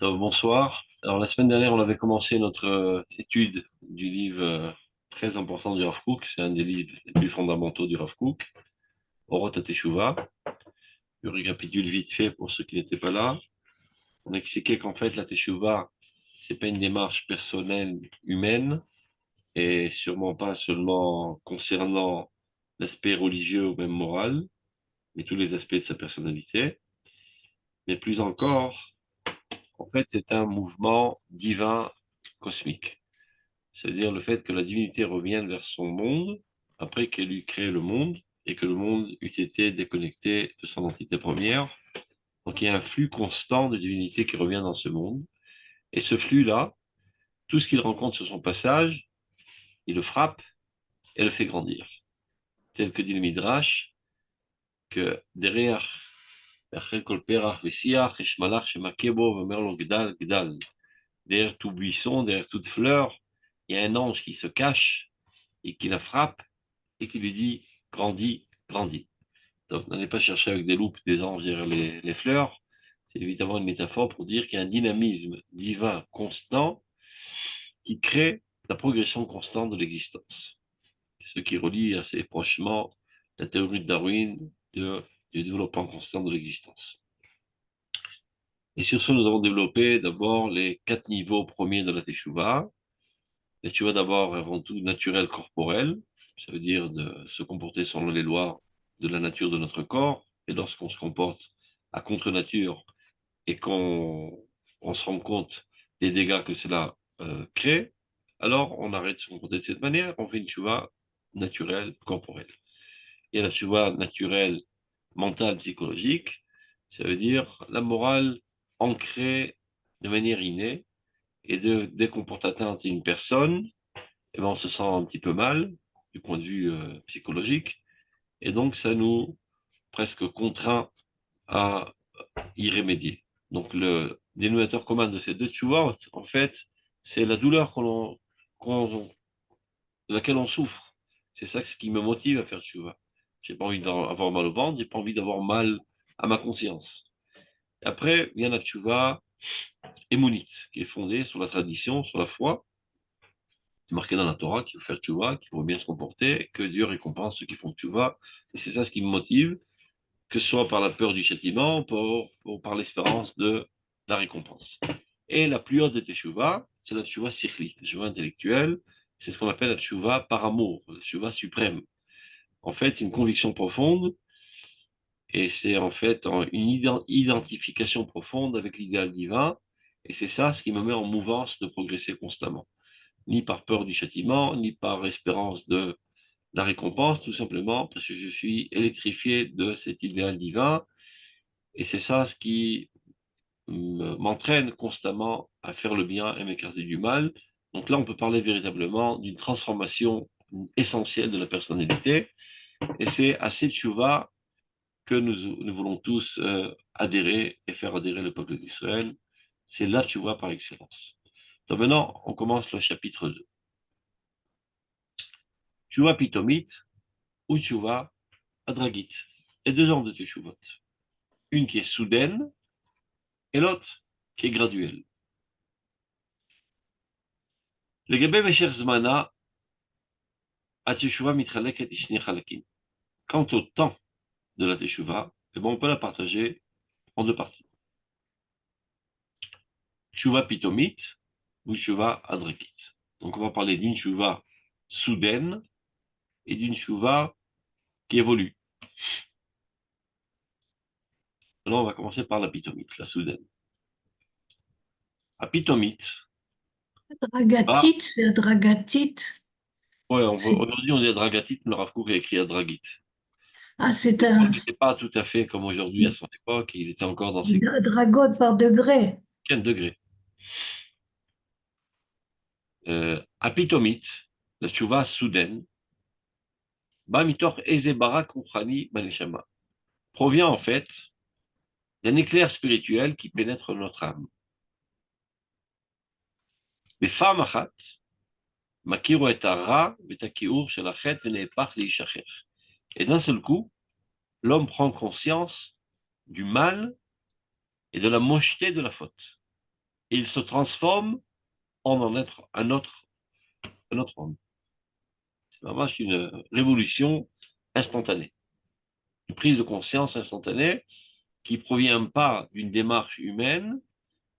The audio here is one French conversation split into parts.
Bonsoir. Alors, la semaine dernière, on avait commencé notre étude du livre très important du Rav Kook. C'est un des livres les plus fondamentaux du Rav Kook, Orot HaTeshuvah. Je récapitule vite fait pour ceux qui n'étaient pas là. On expliquait qu'en fait, la Teshuvah, c'est pas une démarche personnelle humaine et sûrement pas seulement concernant l'aspect religieux ou même moral, mais tous les aspects de sa personnalité. Mais plus encore, en fait, c'est un mouvement divin cosmique. C'est-à-dire le fait que la divinité revienne vers son monde après qu'elle eut créé le monde et que le monde eût été déconnecté de son entité première. Donc il y a un flux constant de divinité qui revient dans ce monde. Et ce flux-là, tout ce qu'il rencontre sur son passage, il le frappe et le fait grandir. Tel que dit le Midrash, que derrière derrière tout buisson, derrière toute fleur, il y a un ange qui se cache et qui la frappe et qui lui dit grandis, grandis. Donc n'allez pas chercher avec des loupes des anges derrière les fleurs. C'est évidemment une métaphore pour dire qu'il y a un dynamisme divin constant qui crée la progression constante de l'existence. Ce qui relie assez prochement la théorie de Darwin du développement constant de l'existence. Et sur ce, nous avons développé d'abord les 4 niveaux premiers de la Teshuvah. La Teshuvah d'abord avant tout naturelle corporelle, ça veut dire de se comporter selon les lois de la nature de notre corps, et lorsqu'on se comporte à contre-nature et qu'on se rend compte des dégâts que cela crée, alors on arrête de se comporter de cette manière, on fait une teshuvah naturelle, corporelle. Il y a la teshuvah naturelle, mentale, psychologique, ça veut dire la morale ancrée de manière innée, et dès qu'on porte atteinte à une personne, eh ben, on se sent un petit peu mal du point de vue psychologique, et donc ça nous presque contraint à y remédier. Donc le dénominateur commun de ces deux tshuvot, en fait, c'est la douleur de laquelle on souffre. C'est ça ce qui me motive à faire tshuvah. J'ai pas envie d'avoir mal au ventre, j'ai pas envie d'avoir mal à ma conscience. Et après, il y a la tshuvah émonite, qui est fondée sur la tradition, sur la foi. C'est marqué dans la Torah qu'il faut faire tshuvah, qu'il faut bien se comporter, que Dieu récompense ceux qui font tshuvah. Et c'est ça ce qui me motive, que ce soit par la peur du châtiment, par l'espérance de la récompense. Et la plus haute des teshuvah, c'est la teshuvah sikhli, la teshuvah intellectuelle. C'est ce qu'on appelle la teshuvah par amour, la teshuvah suprême. En fait, c'est une conviction profonde et c'est en fait une identification profonde avec l'idéal divin. Et c'est ça ce qui me met en mouvance de progresser constamment. Ni par peur du châtiment, ni par espérance de la récompense, tout simplement parce que je suis électrifié de cet idéal divin. Et c'est ça ce qui m'entraîne constamment à faire le bien et m'écarter du mal. Donc là, on peut parler véritablement d'une transformation essentielle de la personnalité. Et c'est à cette tchouva que nous voulons tous adhérer et faire adhérer le peuple d'Israël. C'est la tchouva par excellence. Donc maintenant, on commence le chapitre 2. Tchouva pitomite ou tchouva adragite. Et deux genres de tchouvot. Une qui est soudaine et l'autre qui est graduelle. לגבי משך זמנה, התשובה מתחלקת לשני חלקים. Quant au temps de la teshuva, eh ben, on peut la partager en deux parties. Teshuva pitomite ou teshuva adrekite. Donc on va parler d'une teshuva soudaine et d'une teshuva qui évolue. Alors on va commencer par la pitomite, la soudaine. La pitomite, bah, Dragatite, c'est Dragatite. ouais, C'est aujourd'hui on dit dragatite, mais le Rav Kook a écrit Adragite. c'est un L'époque n'était pas tout à fait comme aujourd'hui à son époque, il était encore dans ses dragote par degré. 15 degrés. Apitomite, la tchouva soudaine, Bamitor Eze Barak Rouhani Baneshama, provient en fait d'un éclair spirituel qui pénètre notre âme. Mais Famachat, Makiru et Ara, Betakiur, Shelachet, Venepach Leishacher. Et d'un seul coup, l'homme prend conscience du mal et de la mocheté de la faute. et il se transforme en être un autre homme. C'est vraiment une révolution instantanée, une prise de conscience instantanée qui ne provient pas d'une démarche humaine,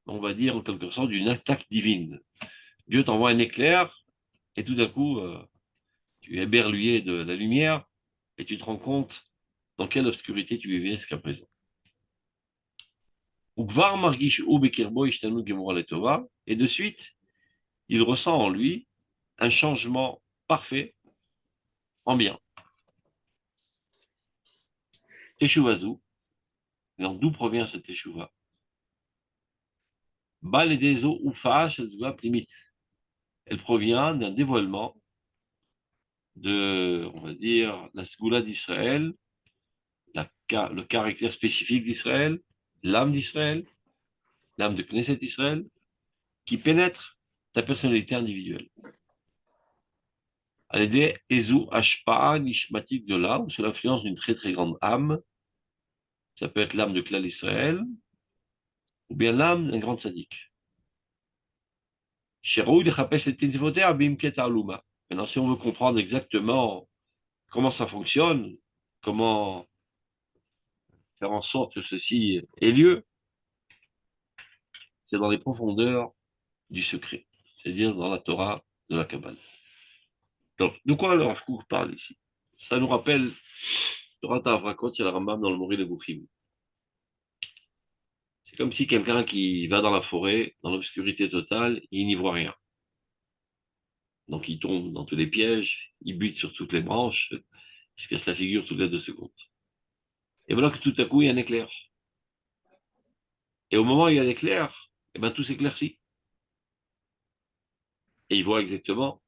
on va dire en quelque sorte d'une attaque divine. Dieu t'envoie un éclair et tout d'un coup, tu es éberlué de la lumière et tu te rends compte dans quelle obscurité tu vivais jusqu'à présent. Et de suite, il ressent en lui un changement parfait en bien. Teshuvazu, d'où provient cette teshuva? Baledezo ufa shezva primit. Elle provient d'un dévoilement de, on va dire, la Sgoula d'Israël, le caractère spécifique d'Israël, l'âme d'Israël, l'âme de Knesset Israël, qui pénètre ta personnalité individuelle. À l'aider Ezu Ashpa'a Nishmatik de là, sous l'influence d'une très très grande âme, ça peut être l'âme de Klal Israël, ou bien l'âme d'un grand sadique. Maintenant, si on veut comprendre exactement comment ça fonctionne, comment faire en sorte que ceci ait lieu, c'est dans les profondeurs du secret, c'est-à-dire dans la Torah de la Kabbale. Donc, de quoi le Rav Kook parle ici? Ça nous rappelle Torah Ta'avrakot, c'est la Rambam dans le Moré de Bouchim. C'est comme si quelqu'un qui va dans la forêt, dans l'obscurité totale, il n'y voit rien. Donc il tombe dans tous les pièges, il bute sur toutes les branches, il se casse la figure toutes les 2 secondes. Et voilà que tout à coup, il y a un éclair. Et au moment où il y a l'éclair, eh ben, tout s'éclaircit. Et il voit exactement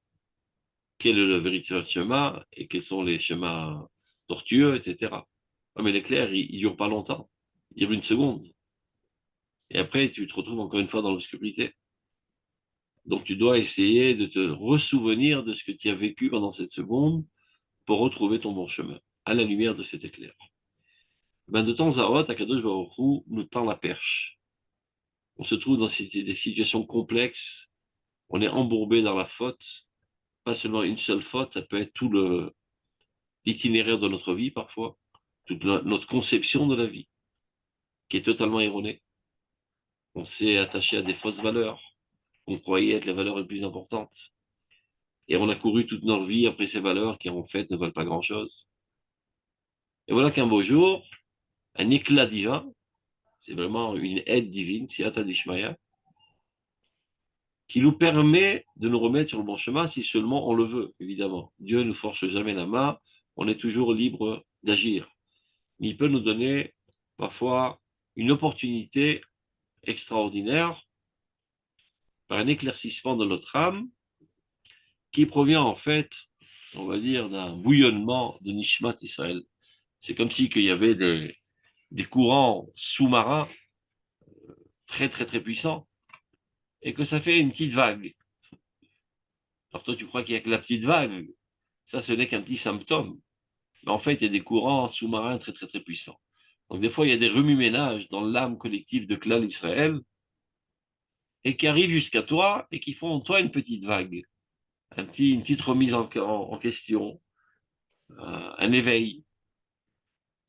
quel est le véritable chemin et quels sont les chemins tortueux, etc. Ouais, mais l'éclair, il dure pas longtemps. Il dure 1 seconde. Et après, tu te retrouves encore une fois dans l'obscurité. Donc, tu dois essayer de te ressouvenir de ce que tu as vécu pendant cette seconde pour retrouver ton bon chemin, à la lumière de cet éclair. Ben, de temps à autre, Akadosh Baruch Hu nous tend la perche. On se trouve dans des situations complexes, on est embourbé dans la faute, pas seulement une seule faute, ça peut être tout l'itinéraire de notre vie parfois, toute notre conception de la vie, qui est totalement erronée. On s'est attaché à des fausses valeurs, qu'on croyait être les valeurs les plus importantes. Et on a couru toute notre vie après ces valeurs qui en fait ne valent pas grand-chose. Et voilà qu'un beau jour, un éclat divin, c'est vraiment une aide divine, Siyata Dishmaya, qui nous permet de nous remettre sur le bon chemin si seulement on le veut, évidemment. Dieu ne nous force jamais la main, on est toujours libre d'agir. Mais il peut nous donner parfois une opportunité extraordinaire par un éclaircissement de notre âme qui provient en fait, on va dire, d'un bouillonnement de Nishmat Israël. C'est comme si qu'il y avait des courants sous-marins très très très puissants et que ça fait une petite vague. Alors toi, tu crois qu'il n'y a que la petite vague. Ça, ce n'est qu'un petit symptôme. Mais en fait, il y a des courants sous-marins très très très puissants. Donc des fois, il y a des remue-ménages dans l'âme collective de Klal Israël et qui arrivent jusqu'à toi et qui font en toi une petite vague, une petite remise en question, un éveil.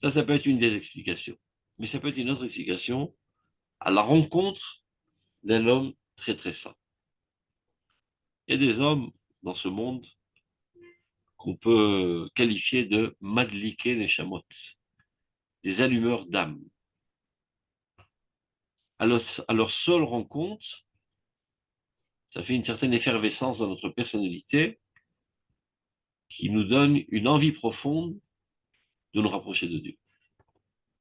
Ça peut être une des explications. Mais ça peut être une autre explication à la rencontre d'un homme très très saint. Il y a des hommes dans ce monde qu'on peut qualifier de madliké neshamot, des allumeurs d'âme. À leur seule rencontre, ça fait une certaine effervescence dans notre personnalité qui nous donne une envie profonde de nous rapprocher de Dieu.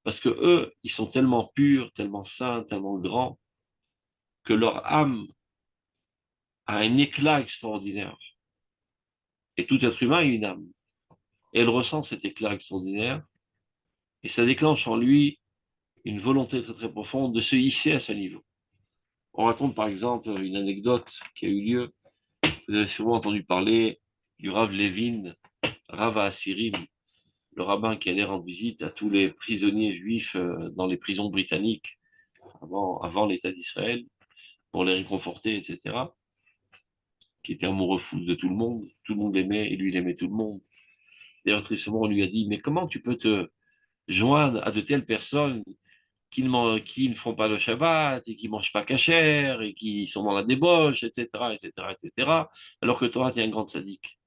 Parce que eux, ils sont tellement purs, tellement saints, tellement grands, que leur âme a un éclat extraordinaire. Et tout être humain a une âme. Et elle ressent cet éclat extraordinaire, et ça déclenche en lui une volonté très très profonde de se hisser à ce niveau. On raconte par exemple une anecdote qui a eu lieu. Vous avez sûrement entendu parler du Rav Levin, Rav Asirim, le rabbin qui allait rendre visite à tous les prisonniers juifs dans les prisons britanniques avant l'État d'Israël. pour les réconforter, etc., qui était amoureux fou de tout le monde l'aimait, et lui, il aimait tout le monde. D'ailleurs, tristement, on lui a dit, mais comment tu peux te joindre à de telles personnes qui ne font pas le Shabbat, et qui ne mangent pas cachère, et qui sont dans la débauche, etc., etc., etc., alors que toi, tu es un grand sadique.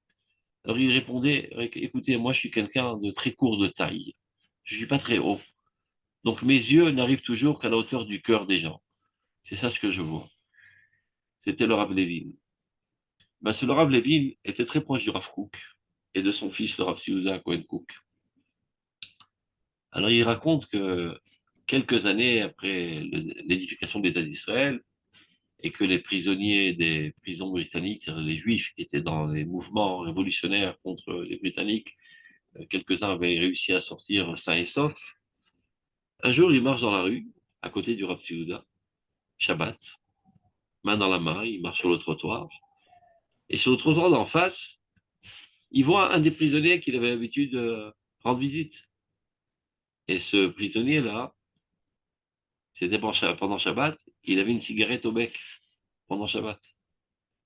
Alors il répondait, écoutez, moi, je suis quelqu'un de très court de taille. Je ne suis pas très haut. Donc mes yeux n'arrivent toujours qu'à la hauteur du cœur des gens. C'est ça ce que je vois. C'était le Rav Levin. Ben, ce Rav Levin était très proche du Rav Kook et de son fils, le Rav Siouda Cohen Kook. Alors il raconte que quelques années après l'édification de l'État d'Israël, et que les prisonniers des prisons britanniques, les Juifs qui étaient dans les mouvements révolutionnaires contre les Britanniques, quelques-uns avaient réussi à sortir sains et saufs. Un jour, il marche dans la rue, à côté du Rav Siouda, Shabbat, main dans la main, il marche sur le trottoir. Et sur le trottoir d'en face, il voit un des prisonniers qu'il avait l'habitude de rendre visite. Et ce prisonnier-là, c'était pendant Shabbat, il avait une cigarette au bec pendant Shabbat.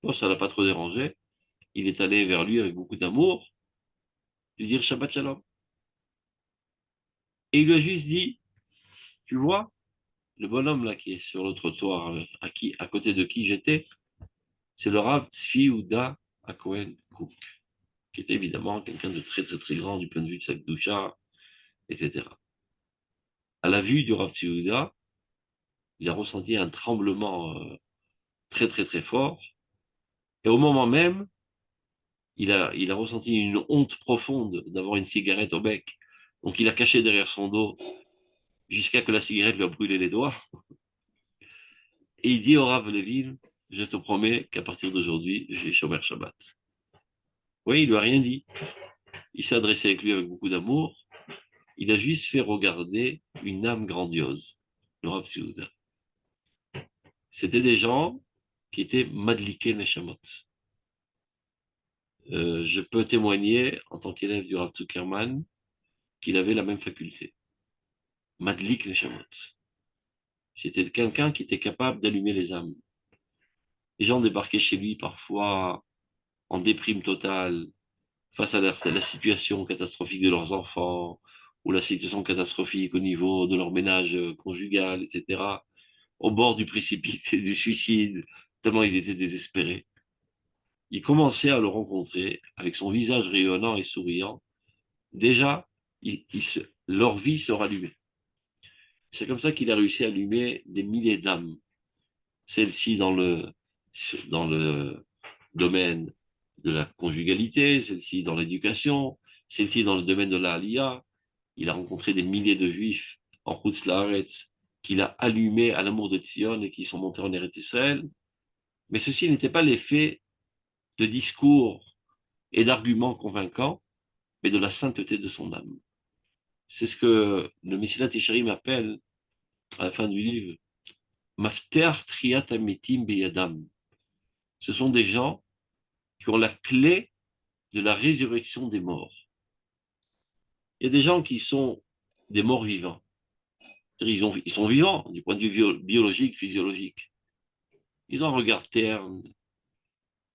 Bon, ça ne l'a pas trop dérangé. Il est allé vers lui avec beaucoup d'amour, lui dire Shabbat Shalom. Et il lui a juste dit, tu vois, le bonhomme là qui est sur le trottoir, à côté de qui j'étais, c'est le Rav Tzvi Ouda Cohen Cook, qui était évidemment quelqu'un de très très très grand du point de vue de sa doucha, etc. À la vue du Rav Tzvi Ouda, il a ressenti un tremblement très très très fort, et au moment même, il a ressenti une honte profonde d'avoir une cigarette au bec. Donc il a caché derrière son dos jusqu'à que la cigarette lui a brûlé les doigts. Et il dit au Rav Levin, je te promets qu'à partir d'aujourd'hui, je vais Shomer Shabbat. Oui, il lui a rien dit. Il s'est adressé avec lui avec beaucoup d'amour. Il a juste fait regarder une âme grandiose, le Rav Siouda. C'était des gens qui étaient madliké neshamot. Je peux témoigner, en tant qu'élève du Rav Zuckerman, qu'il avait la même faculté. Madlik neshamot. C'était quelqu'un qui était capable d'allumer les âmes. Les gens débarquaient chez lui parfois en déprime totale, face à la situation catastrophique de leurs enfants, ou la situation catastrophique au niveau de leur ménage conjugal, etc., au bord du précipice et du suicide, tellement ils étaient désespérés. Ils commençaient à le rencontrer avec son visage rayonnant et souriant. Déjà, leur vie se rallumait. C'est comme ça qu'il a réussi à allumer des milliers d'âmes. Celles-ci dans le domaine de la conjugalité, celle-ci dans l'éducation, celle-ci dans le domaine de la Aliyah. Il a rencontré des milliers de juifs en Chutz Laaretz qu'il a allumés à l'amour de Tzion et qui sont montés en Eretz Israël. Mais ceci n'était pas l'effet de discours et d'arguments convaincants, mais de la sainteté de son âme. C'est ce que le Messilat Yesharim appelle, à la fin du livre, Mafter Triat Ametim Beyadam. Ce sont des gens qui ont la clé de la résurrection des morts. Il y a des gens qui sont des morts vivants. Ils sont vivants du point de vue biologique, physiologique. Ils ont un regard terne,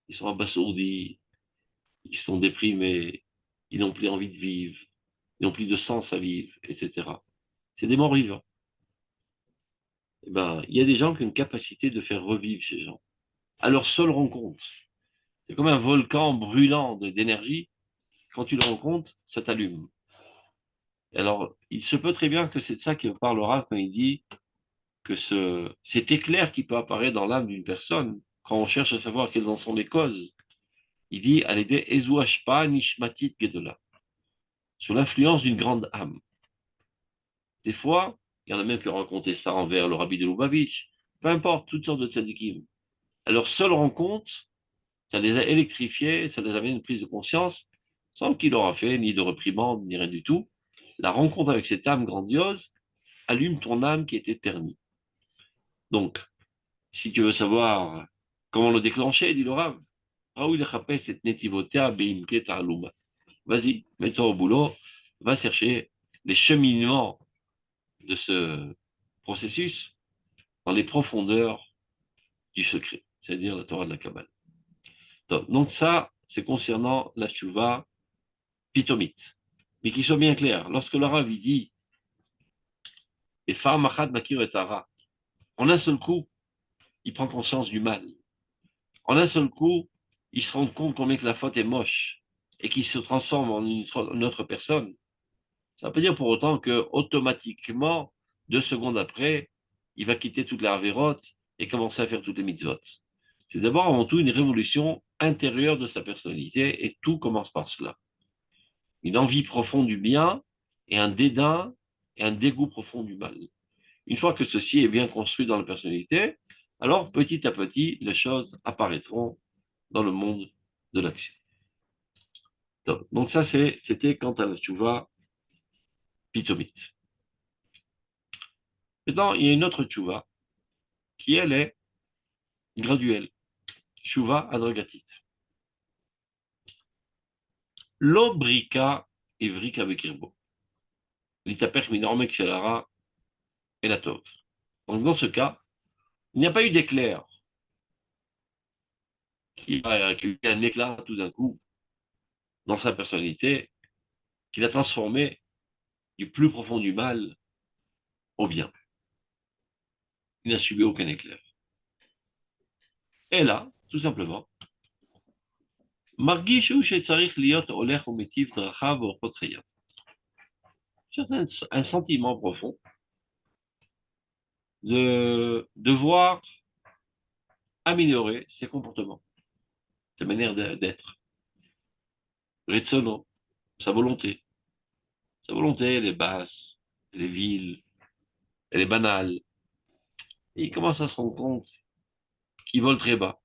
ils sont abasourdis, ils sont déprimés, ils n'ont plus envie de vivre, ils n'ont plus de sens à vivre, etc. C'est des morts vivants. Eh ben, il y a des gens qui ont une capacité de faire revivre ces gens, à leur seule rencontre. C'est comme un volcan brûlant d'énergie. Quand tu le rencontres, ça t'allume. Alors, il se peut très bien que c'est de ça qu'il parlera quand il dit que cet éclair qui peut apparaître dans l'âme d'une personne, quand on cherche à savoir quelles en sont les causes, il dit à l'aider Ezu Ashpa Nishmatit Gedola, sous l'influence d'une grande âme. Des fois, il y en a même qui ont raconté ça envers le rabbi de Lubavitch, peu importe, toutes sortes de tzadikim. À leur seule rencontre, ça les a électrifiés, ça les a amené une prise de conscience, sans qu'il leur a fait ni de reprimande, ni rien du tout. La rencontre avec cette âme grandiose allume ton âme qui était ternie. Donc, si tu veux savoir comment le déclencher, dit le Rav, vas-y, mets-toi au boulot, va chercher les cheminements de ce processus dans les profondeurs du secret, c'est-à-dire la Torah de la Kabbale. Donc ça, c'est concernant la Tchouva pitomite. Mais qu'il soit bien clair, lorsque le Rav dit et Far Machat Makir et Tara, en un seul coup, il prend conscience du mal. En un seul coup, il se rend compte combien que la faute est moche et qu'il se transforme en une autre personne. Ça ne veut pas dire pour autant que automatiquement, 2 secondes après, il va quitter toute la Havérote et commencer à faire toutes les mitzvot. C'est d'abord avant tout une révolution intérieure de sa personnalité et tout commence par cela. Une envie profonde du bien et un dédain et un dégoût profond du mal. Une fois que ceci est bien construit dans la personnalité, alors petit à petit, les choses apparaîtront dans le monde de l'action. Donc ça, c'était quant à la tchouva pitomite. Maintenant, il y a une autre tchouva qui, elle, est graduelle. Tchouva adragatite. Lo brika evrika bekirbo. L'itapech minormek shelara et la tov. Donc dans ce cas, il n'y a pas eu d'éclair qui a eu un éclat tout d'un coup dans sa personnalité, qui l'a transformé du plus profond du mal au bien. Il n'a subi aucun éclair. Et là, tout simplement, Margishu shetzarich liot olech umetiv drachav orchot chayav. C'est un sentiment profond de devoir améliorer ses comportements, sa manière d'être. Retsono, sa volonté. Sa volonté, elle est basse, elle est vile, elle est banale. Et il commence à se rendre compte qu'il vole très bas.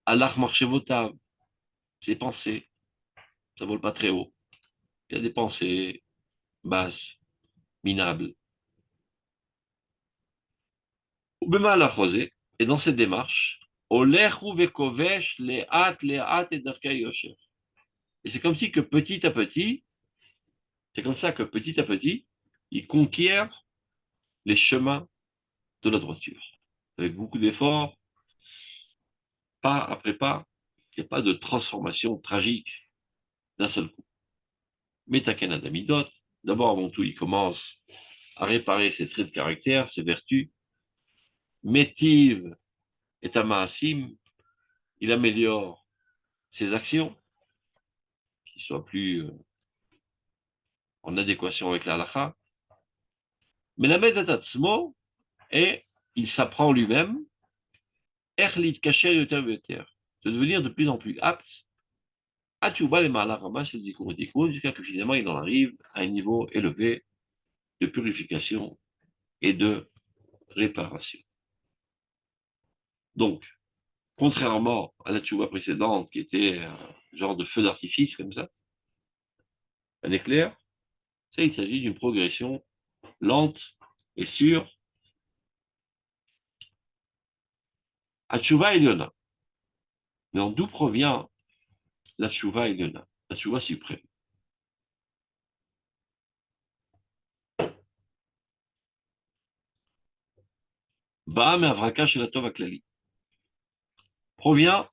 Allah marchevotav, ses pensées, ça vole pas très haut. Il y a des pensées basses, minables. Ubema la rosée, et dans cette démarche, Olechu vekovesh leat et darkei yosher. Et c'est comme si que petit à petit, c'est comme ça que petit à petit, il conquiert les chemins de la droiture. Avec beaucoup d'efforts, pas après pas, il n'y a pas de transformation tragique d'un seul coup. Metaken Adamidot, d'abord avant tout, il commence à réparer ses traits de caractère, ses vertus. Métive et Tamaasim, il améliore ses actions, qui soient plus en adéquation avec la halakha. Mais la Medatatsmo, et il s'apprend lui-même, Erlit Kacher Yoter Yoter, de devenir de plus en plus apte à Tchouba les Mahalakama chez Zikour jusqu'à que finalement il en arrive à un niveau élevé de purification et de réparation. Donc, contrairement à la Tchouba précédente, qui était un genre de feu d'artifice comme ça, un éclair, ça, il s'agit d'une progression lente et sûre à Tchouva Eliona. Mais d'où provient la Tchouva Eliona, la Tchouva suprême? Baam et Avraka chez la Tova Klali provient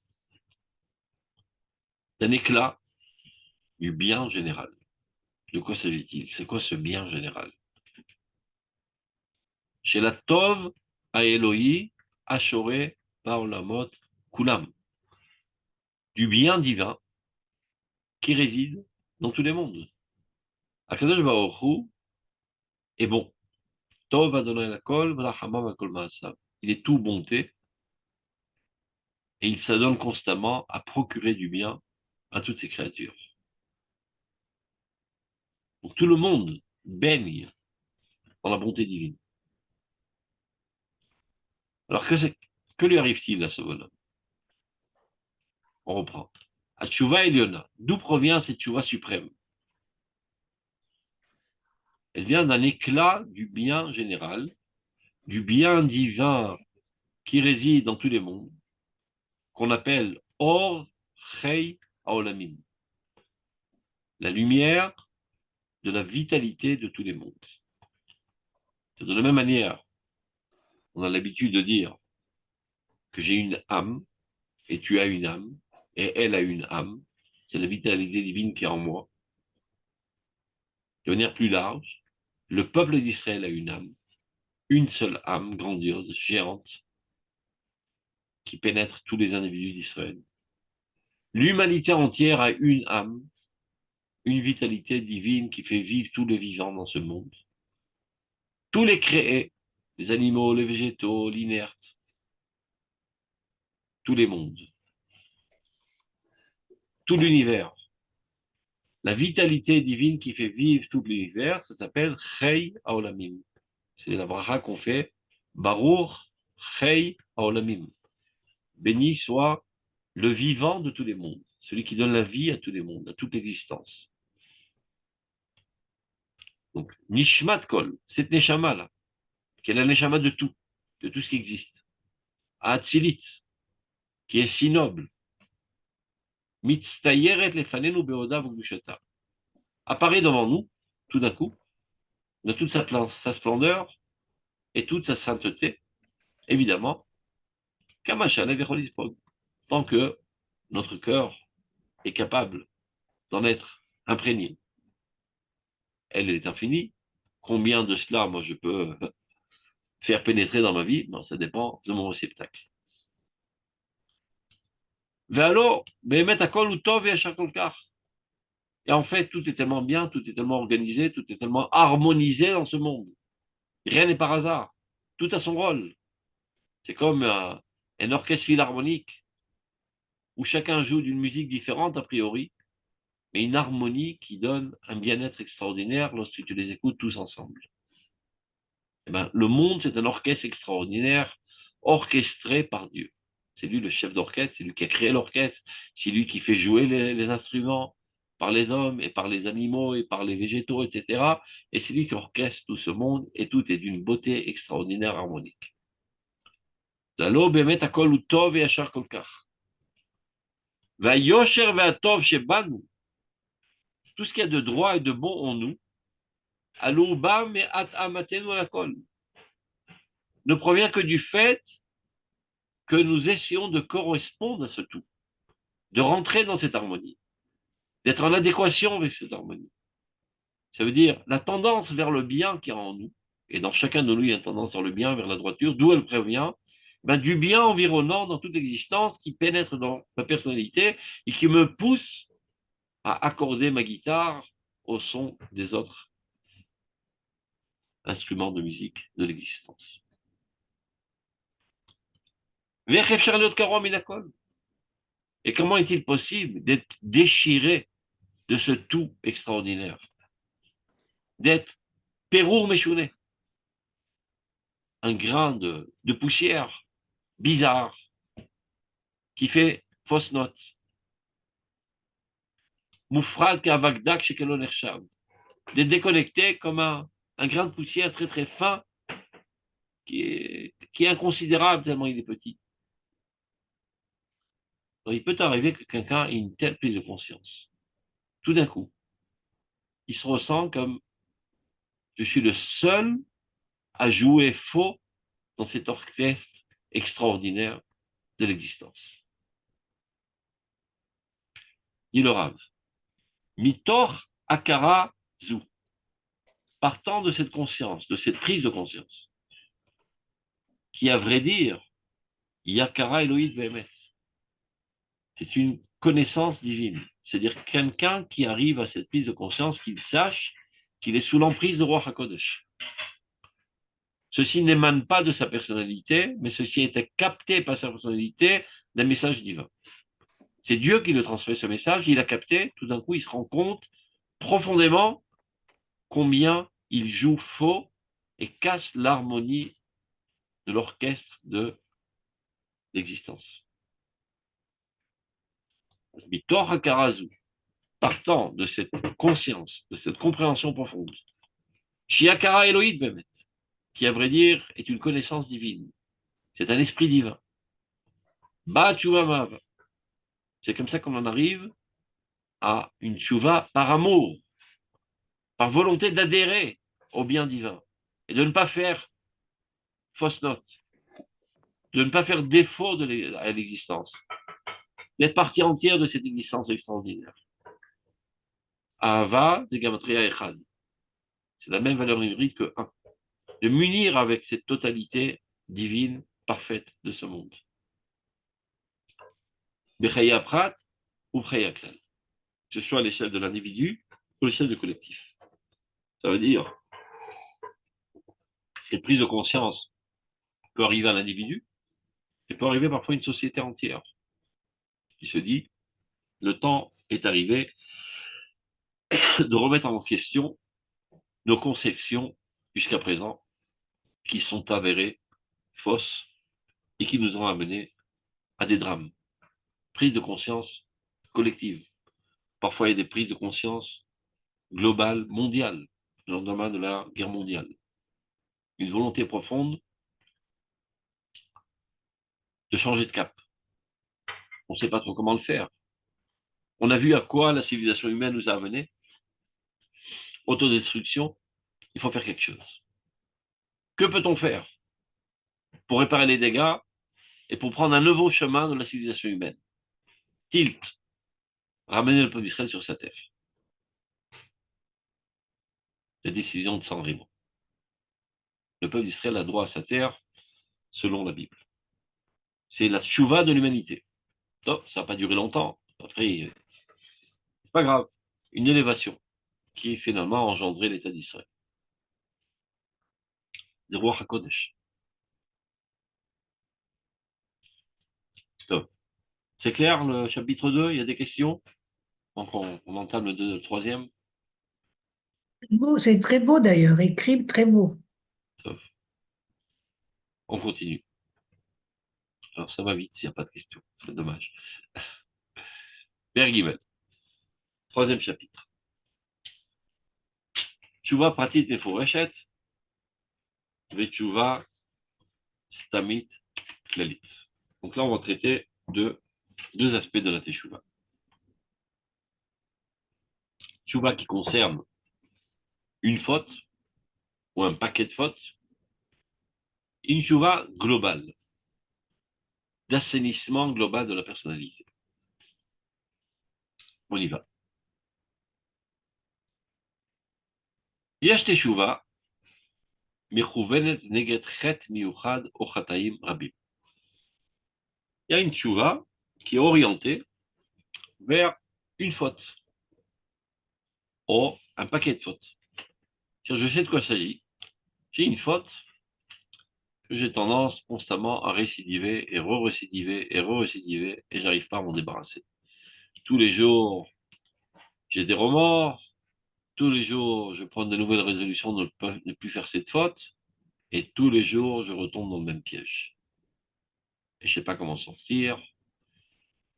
d'un éclat du bien général. De quoi s'agit-il? C'est quoi ce bien général? Chez la Tov à Elohi, Ashore, Paolamot, Kulam. Du bien divin qui réside dans tous les mondes. Akadosh Baruch Hu est bon. Tov Adonai Lakol, Vrachamav Akol Maasav. Il est tout bonté et il s'adonne constamment à procurer du bien à toutes ses créatures. Donc tout le monde baigne dans la bonté divine. Alors que lui arrive-t-il à ce bonhomme? On reprend. À Tchouva Eliona, d'où provient cette Tchouva suprême? Elle vient d'un éclat du bien général, du bien divin qui réside dans tous les mondes, qu'on appelle Or Chei Aolamim, la lumière de la vitalité de tous les mondes. C'est de la même manière, on a l'habitude de dire que j'ai une âme, et tu as une âme, et elle a une âme. C'est la vitalité divine qui est en moi. De manière plus large, le peuple d'Israël a une seule âme grandiose, géante, qui pénètre tous les individus d'Israël. L'humanité entière a une âme, une vitalité divine qui fait vivre tous les vivants dans ce monde. Tous les créés, les animaux, les végétaux, l'inerte, tous les mondes, tout l'univers. La vitalité divine qui fait vivre tout l'univers, ça s'appelle Chei Haolamim. C'est la bracha qu'on fait, Baruch Chei Haolamim. Béni soit le vivant de tous les mondes, celui qui donne la vie à tous les mondes, à toute l'existence. Donc, Nishmat Kol, cette Neshama-là, qui est la Neshama de tout ce qui existe. Atzilit, qui est si noble. Mitztayeret lefanenu beodav u'gdushata. Apparaît devant nous, tout d'un coup, de toute sa splendeur et toute sa sainteté, évidemment, tant que notre cœur est capable d'en être imprégné. Elle est infinie. Combien de cela, moi, je peux faire pénétrer dans ma vie? Non, ça dépend de mon réceptacle. Et en fait, tout est tellement bien, tout est tellement organisé, tout est tellement harmonisé dans ce monde. Rien n'est par hasard. Tout a son rôle. C'est comme un orchestre philharmonique où chacun joue d'une musique différente a priori, mais une harmonie qui donne un bien-être extraordinaire lorsque tu les écoutes tous ensemble. Eh ben, le monde, c'est un orchestre extraordinaire, orchestré par Dieu. C'est lui le chef d'orchestre, c'est lui qui a créé l'orchestre, c'est lui qui fait jouer les instruments par les hommes et par les animaux et par les végétaux, etc. Et c'est lui qui orchestre tout ce monde et tout est d'une beauté extraordinaire, harmonique. Tout ce qu'il y a de droit et de bon en nous, ne provient que du fait que nous essayons de correspondre à ce tout, de rentrer dans cette harmonie, d'être en adéquation avec cette harmonie. Ça veut dire la tendance vers le bien qui est en nous, et dans chacun de nous, il y a une tendance vers le bien, vers la droiture, d'où elle prévient du bien environnant dans toute l'existence qui pénètre dans ma personnalité et qui me pousse à accorder ma guitare au son des autres instruments de musique de l'existence. Et comment est-il possible d'être déchiré de ce tout extraordinaire, d'être Pérour Méchouné, un grain de poussière bizarre qui fait fausse note. Moufrad Kavakdak Shekelon Ershab, d'être déconnecté comme un grain de poussière très très fin qui est inconsidérable tellement il est petit. Donc, il peut arriver que quelqu'un ait une telle prise de conscience. Tout d'un coup, il se ressent comme je suis le seul à jouer faux dans cet orchestre extraordinaire de l'existence. Dit le Rav. Mitor Akara Zu. Partant de cette conscience, de cette prise de conscience, qui, à vrai dire, Yakara Elohim Behemet, c'est une connaissance divine. C'est-à-dire quelqu'un qui arrive à cette prise de conscience, qu'il sache qu'il est sous l'emprise de Roi HaKodesh. Ceci n'émane pas de sa personnalité, mais ceci a été capté par sa personnalité d'un message divin. C'est Dieu qui le transmet ce message, il a capté, tout d'un coup il se rend compte profondément combien il joue faux et casse l'harmonie de l'orchestre de l'existence. Mitor Hakarazu, partant de cette conscience, de cette compréhension profonde, Shiakara Elohim Bemet, qui à vrai dire est une connaissance divine, c'est un esprit divin. Ba Tshuvamav, c'est comme ça qu'on en arrive à une tchouva par amour, par volonté d'adhérer au bien divin et de ne pas faire fausse note. de ne pas faire défaut à l'existence, d'être partie entière de cette existence extraordinaire. Ahava, c'est Gematria Echad. C'est la même valeur numérique que 1. De m'unir avec cette totalité divine, parfaite de ce monde. Bechaya Prat ou Bechaya Klal. Que ce soit à l'échelle de l'individu ou à l'échelle du collectif. Ça veut dire que cette prise de conscience peut arriver à l'individu et peut arriver parfois à une société entière qui se dit le temps est arrivé de remettre en question nos conceptions jusqu'à présent qui sont avérées fausses et qui nous ont amenés à des drames. Prise de conscience collective. Parfois, il y a des prises de conscience globales, mondiales, le lendemain de la guerre mondiale. Une volonté profonde de changer de cap. On ne sait pas trop comment le faire. On a vu à quoi la civilisation humaine nous a amenés. Autodestruction, il faut faire quelque chose. Que peut-on faire pour réparer les dégâts et pour prendre un nouveau chemin de la civilisation humaine? Tilt, ramener le peuple d'Israël sur sa terre. La décision de San Remo. Le peuple d'Israël a droit à sa terre selon la Bible. C'est la tchouva de l'humanité. Ça n'a pas duré longtemps. Après, c'est pas grave. Une élévation qui finalement a engendré l'État d'Israël. Zéro HaKodesh. Stop. C'est clair, le chapitre 2, il y a des questions? Donc on entame le troisième. Beau, c'est très beau d'ailleurs, écrit très beau. Stop. On continue. Alors ça va vite s'il n'y a pas de questions. C'est dommage. Bergimel. Troisième chapitre. Tchouva pratit meforeshet. Vetchouva stamit klalit. Donc là, on va traiter de deux aspects de la teshuva. Teshuva qui concerne une faute ou un paquet de fautes. Une teshuva globale, d'assainissement global de la personnalité. On y va. Yesh teshuva mechouvenet neget chet miuchad o chataim rabim. Il y a une teshuva qui est orientée vers une faute ou un paquet de fautes. Je sais de quoi il s'agit. J'ai une faute que j'ai tendance constamment à récidiver et re-récidiver et re-récidiver et j'arrive pas à m'en débarrasser. Tous les jours, j'ai des remords. Tous les jours, je prends de nouvelles résolutions de ne plus faire cette faute. Et tous les jours, je retombe dans le même piège. Et je sais pas comment sortir.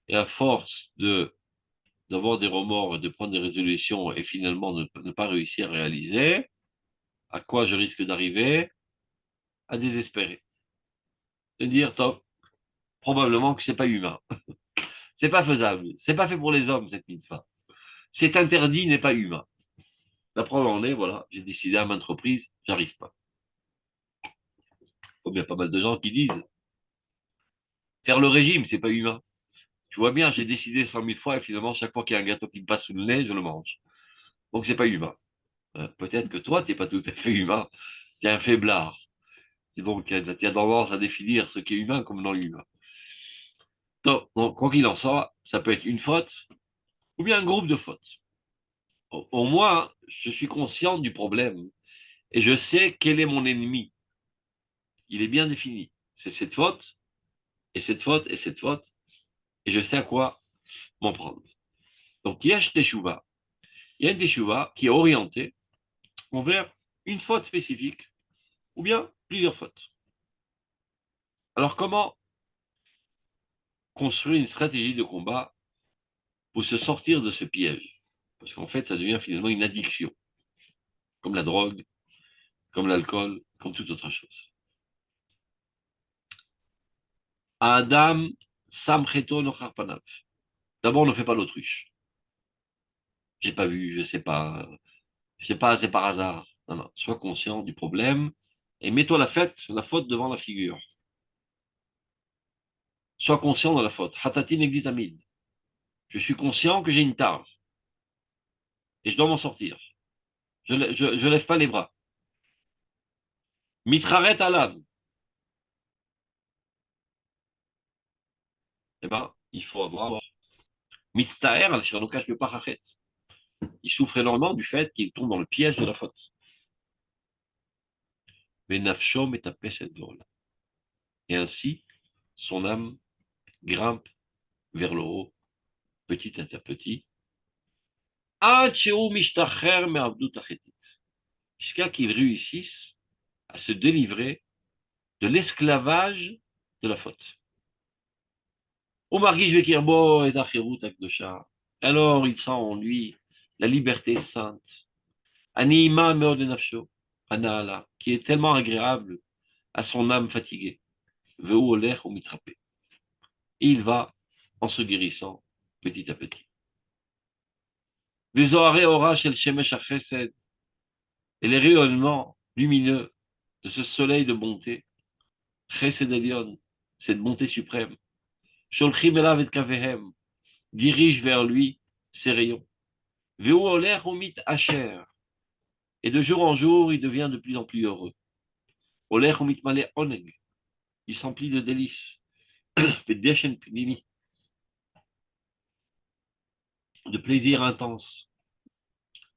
Et à force d'avoir des remords et de prendre des résolutions et finalement ne pas réussir à réaliser, à quoi je risque d'arriver? À désespérer. De dire, top, probablement que c'est pas humain. C'est pas faisable. C'est pas fait pour les hommes, cette mitzvah. C'est interdit, n'est pas humain. La preuve en est, voilà, j'ai décidé à maintes reprises, j'arrive pas. Il y a pas mal de gens qui disent, faire le régime, c'est pas humain. Tu vois bien, j'ai décidé 100 000 fois et finalement, chaque fois qu'il y a un gâteau qui me passe sous le nez, je le mange. Donc, c'est pas humain. Peut-être que toi, tu n'es pas tout à fait humain. Tu es un faiblard. Et donc, tu as tendance à définir ce qui est humain comme non humain. Donc, quoi qu'il en soit, ça peut être une faute ou bien un groupe de fautes. Au moins, je suis conscient du problème et je sais quel est mon ennemi. Il est bien défini. C'est cette faute et cette faute et cette faute et je sais à quoi m'en prendre. Donc, il y a teshuva. Il y a une teshuva qui est orientée envers une faute spécifique ou bien plusieurs fautes. Alors, comment construire une stratégie de combat pour se sortir de ce piège? Parce qu'en fait, ça devient finalement une addiction, comme la drogue, comme l'alcool, comme toute autre chose. Adam samcheto no harpanav. D'abord, ne fais pas l'autruche. J'ai pas vu, je sais pas, c'est par hasard. Non, non, sois conscient du problème et mets-toi la faute devant la figure. Sois conscient de la faute. Hatati neglitamid. Je suis conscient que j'ai une tare et je dois m'en sortir. Je lève pas les bras. Mitraret alav. Eh ben, il faut avoir Mitztaher al shiranokash beparachet. Il souffre énormément du fait qu'il tombe dans le piège de la faute. Venafsho metapeshet vol. Et ainsi, son âme grimpe vers le haut, petit à petit, jusqu'à qu'il réussisse à se délivrer de l'esclavage de la faute. Alors il sent en lui la liberté sainte, Anima meod nafsho, Anaala, qui est tellement agréable à son âme fatiguée. Veu oler ou mitrapé. Et il va en se guérissant petit à petit. Vizoare ora shel shemesh chesed, et les rayonnements lumineux de ce soleil de bonté, chesed elion, cette bonté suprême, sholchim elav et kavehem, dirige vers lui ses rayons. Veu oler ou mit asher, et de jour en jour, il devient de plus en plus heureux. Oler ou mit male oneg, il s'emplit de délices, de plaisir intense.